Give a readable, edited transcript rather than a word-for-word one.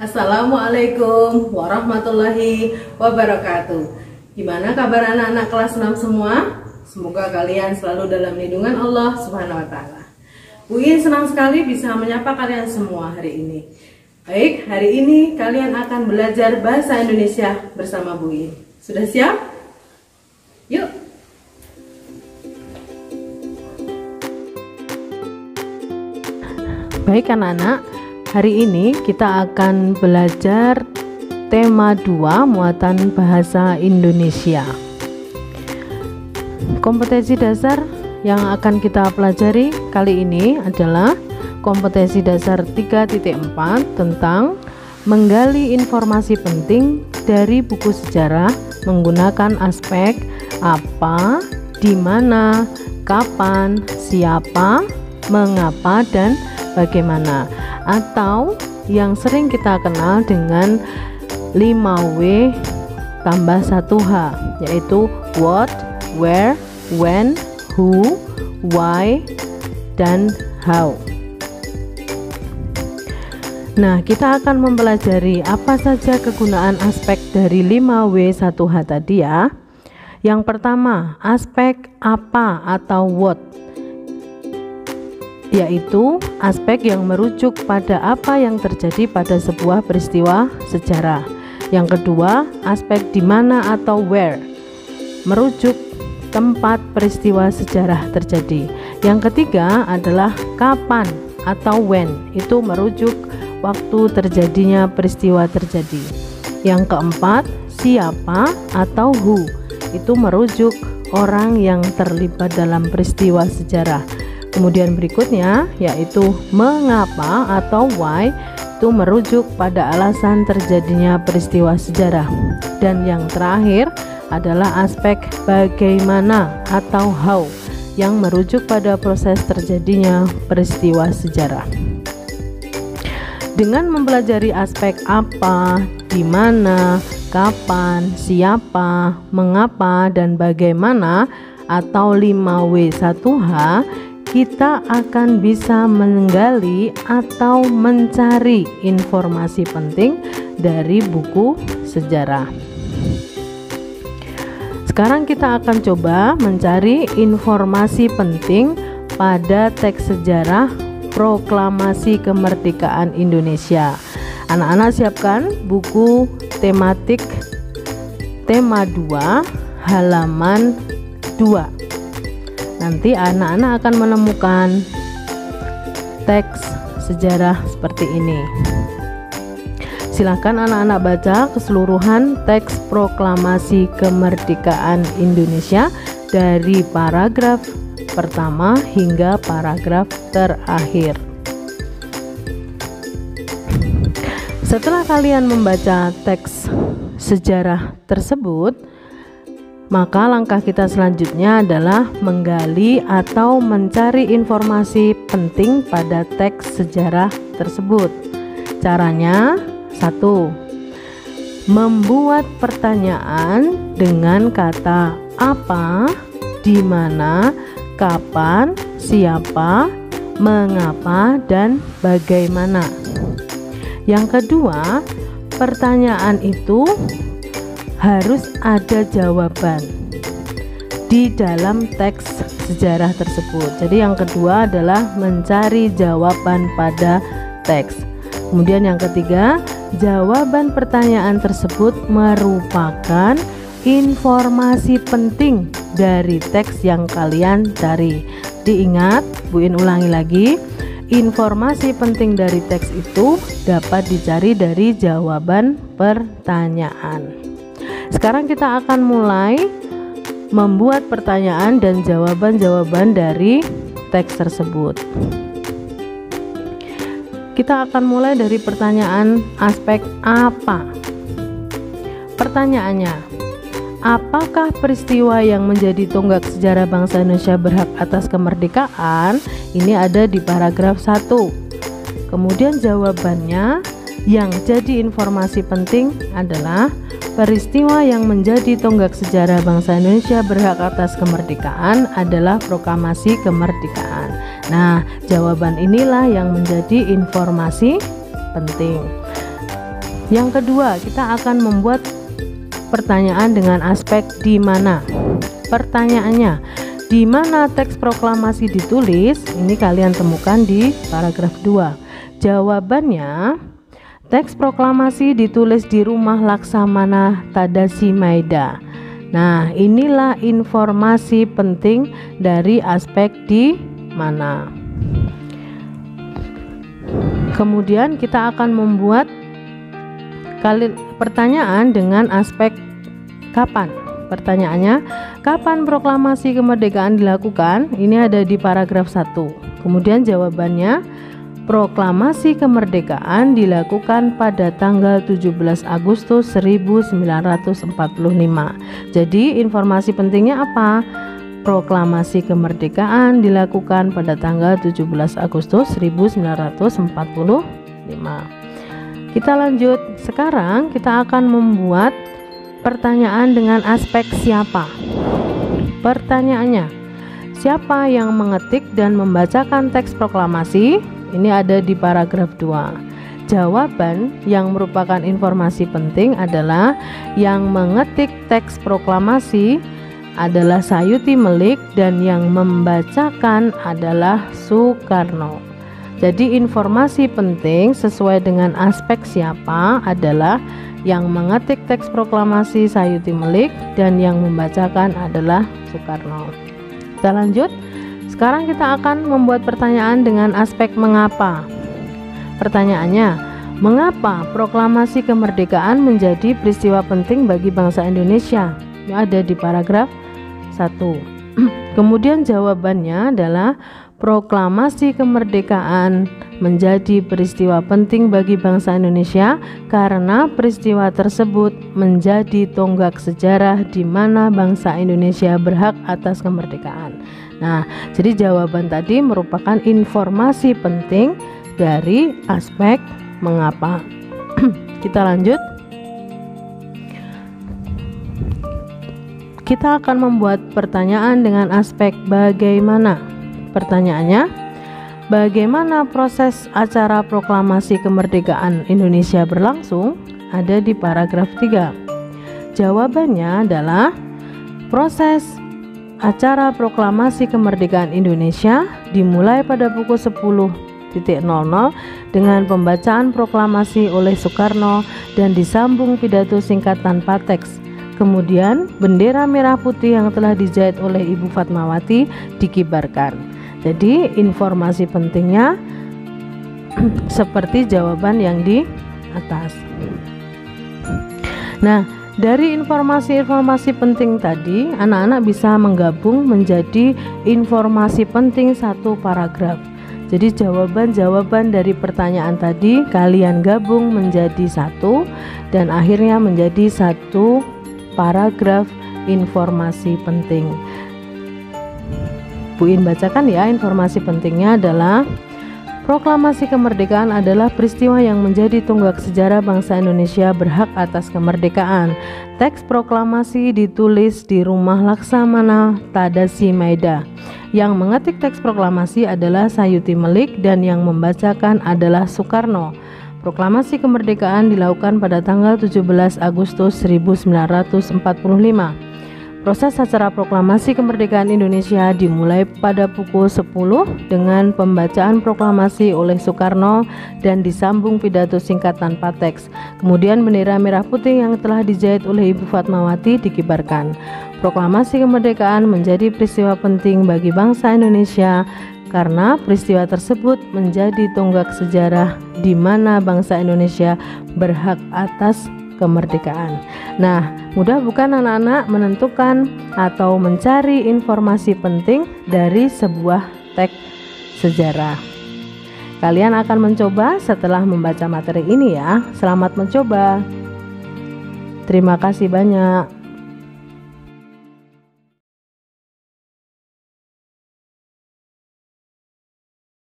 Assalamualaikum warahmatullahi wabarakatuh. Gimana kabar anak-anak kelas 6 semua? Semoga kalian selalu dalam lindungan Allah Subhanahu wa Ta'ala. Bu In senang sekali bisa menyapa kalian semua hari ini. Baik, hari ini kalian akan belajar bahasa Indonesia bersama Bu In. Sudah siap? Yuk. Baik anak-anak, hari ini kita akan belajar tema 2 muatan bahasa Indonesia. Kompetensi dasar yang akan kita pelajari kali ini adalah kompetensi dasar 3.4 tentang menggali informasi penting dari buku sejarah menggunakan aspek apa, di mana, kapan, siapa, mengapa, dan bagaimana, atau yang sering kita kenal dengan 5W tambah 1H, yaitu what, where, when, who, why, dan how. Nah, kita akan mempelajari apa saja kegunaan aspek dari 5W 1H tadi ya. Yang pertama, aspek apa atau what, yaitu aspek yang merujuk pada apa yang terjadi pada sebuah peristiwa sejarah. Yang kedua, aspek di mana atau where, merujuk tempat peristiwa sejarah terjadi. Yang ketiga adalah kapan atau when, itu merujuk waktu terjadinya peristiwa terjadi. Yang keempat, siapa atau who, itu merujuk orang yang terlibat dalam peristiwa sejarah. Kemudian berikutnya yaitu mengapa atau why, itu merujuk pada alasan terjadinya peristiwa sejarah. Dan yang terakhir adalah aspek bagaimana atau how, yang merujuk pada proses terjadinya peristiwa sejarah. Dengan mempelajari aspek apa, di mana, kapan, siapa, mengapa, dan bagaimana atau 5W 1H, kita akan bisa menggali atau mencari informasi penting dari buku sejarah. Sekarang kita akan coba mencari informasi penting pada teks sejarah Proklamasi Kemerdekaan Indonesia. Anak-anak siapkan buku tematik tema 2 halaman 2. Nanti anak-anak akan menemukan teks sejarah seperti ini. Silakan anak-anak baca keseluruhan teks Proklamasi Kemerdekaan Indonesia dari paragraf pertama hingga paragraf terakhir. Setelah kalian membaca teks sejarah tersebut, maka langkah kita selanjutnya adalah menggali atau mencari informasi penting pada teks sejarah tersebut. Caranya, 1. Membuat pertanyaan dengan kata apa, di mana, kapan, siapa, mengapa, dan bagaimana. Yang kedua, pertanyaan itu harus ada jawaban di dalam teks sejarah tersebut. Jadi yang kedua adalah mencari jawaban pada teks. Kemudian yang ketiga, jawaban pertanyaan tersebut merupakan informasi penting dari teks yang kalian cari. Diingat, Bu In ulangi lagi, informasi penting dari teks itu dapat dicari dari jawaban pertanyaan. Sekarang kita akan mulai membuat pertanyaan dan jawaban-jawaban dari teks tersebut. Kita akan mulai dari pertanyaan aspek apa. Pertanyaannya, apakah peristiwa yang menjadi tonggak sejarah bangsa Indonesia berhak atas kemerdekaan? Ini ada di paragraf 1. Kemudian jawabannya, yang jadi informasi penting adalah peristiwa yang menjadi tonggak sejarah bangsa Indonesia berhak atas kemerdekaan adalah proklamasi kemerdekaan. Nah, jawaban inilah yang menjadi informasi penting. Yang kedua, kita akan membuat pertanyaan dengan aspek di mana. Pertanyaannya, di mana teks proklamasi ditulis? Ini kalian temukan di paragraf 2. Jawabannya, teks proklamasi ditulis di rumah Laksamana Tadasi Maeda. Nah, inilah informasi penting dari aspek di mana. Kemudian kita akan membuat pertanyaan dengan aspek kapan. Pertanyaannya, kapan proklamasi kemerdekaan dilakukan? Ini ada di paragraf 1. Kemudian jawabannya, proklamasi kemerdekaan dilakukan pada tanggal 17 Agustus 1945. Jadi informasi pentingnya apa? Proklamasi kemerdekaan dilakukan pada tanggal 17 Agustus 1945. Kita lanjut. Sekarang kita akan membuat pertanyaan dengan aspek siapa. Pertanyaannya, siapa yang mengetik dan membacakan teks proklamasi? Ini ada di paragraf 2. Jawaban yang merupakan informasi penting adalah yang mengetik teks proklamasi adalah Sayuti Melik dan yang membacakan adalah Soekarno. Jadi informasi penting sesuai dengan aspek siapa adalah yang mengetik teks proklamasi Sayuti Melik dan yang membacakan adalah Soekarno. Kita lanjut. Sekarang kita akan membuat pertanyaan dengan aspek mengapa. Pertanyaannya, mengapa proklamasi kemerdekaan menjadi peristiwa penting bagi bangsa Indonesia? Ini ada di paragraf 1. Kemudian jawabannya adalah proklamasi kemerdekaan menjadi peristiwa penting bagi bangsa Indonesia karena peristiwa tersebut menjadi tonggak sejarah di mana bangsa Indonesia berhak atas kemerdekaan. Nah, jadi jawaban tadi merupakan informasi penting dari aspek mengapa. Kita lanjut. Kita akan membuat pertanyaan dengan aspek bagaimana. Pertanyaannya, bagaimana proses acara proklamasi kemerdekaan Indonesia berlangsung? Ada di paragraf 3. Jawabannya adalah proses acara proklamasi kemerdekaan Indonesia dimulai pada pukul 10.00 dengan pembacaan proklamasi oleh Soekarno dan disambung pidato singkat tanpa teks. Kemudian bendera merah putih yang telah dijahit oleh Ibu Fatmawati dikibarkan. Jadi informasi pentingnya seperti jawaban yang di atas. Nah, dari informasi-informasi penting tadi, anak-anak bisa menggabung menjadi informasi penting satu paragraf. Jadi jawaban-jawaban dari pertanyaan tadi kalian gabung menjadi satu dan akhirnya menjadi satu paragraf informasi penting. Buin bacakan ya, informasi pentingnya adalah proklamasi kemerdekaan adalah peristiwa yang menjadi tonggak sejarah bangsa Indonesia berhak atas kemerdekaan. Teks proklamasi ditulis di rumah Laksamana Tadasi Maeda. Yang mengetik teks proklamasi adalah Sayuti Melik dan yang membacakan adalah Soekarno. Proklamasi kemerdekaan dilakukan pada tanggal 17 Agustus 1945. Proses acara proklamasi kemerdekaan Indonesia dimulai pada pukul 10 dengan pembacaan proklamasi oleh Soekarno dan disambung pidato singkat tanpa teks. Kemudian bendera merah putih yang telah dijahit oleh Ibu Fatmawati dikibarkan. Proklamasi kemerdekaan menjadi peristiwa penting bagi bangsa Indonesia karena peristiwa tersebut menjadi tonggak sejarah di mana bangsa Indonesia berhak atas kemerdekaan. Nah, mudah bukan anak-anak menentukan atau mencari informasi penting dari sebuah teks sejarah. Kalian akan mencoba setelah membaca materi ini ya. Selamat mencoba. Terima kasih banyak.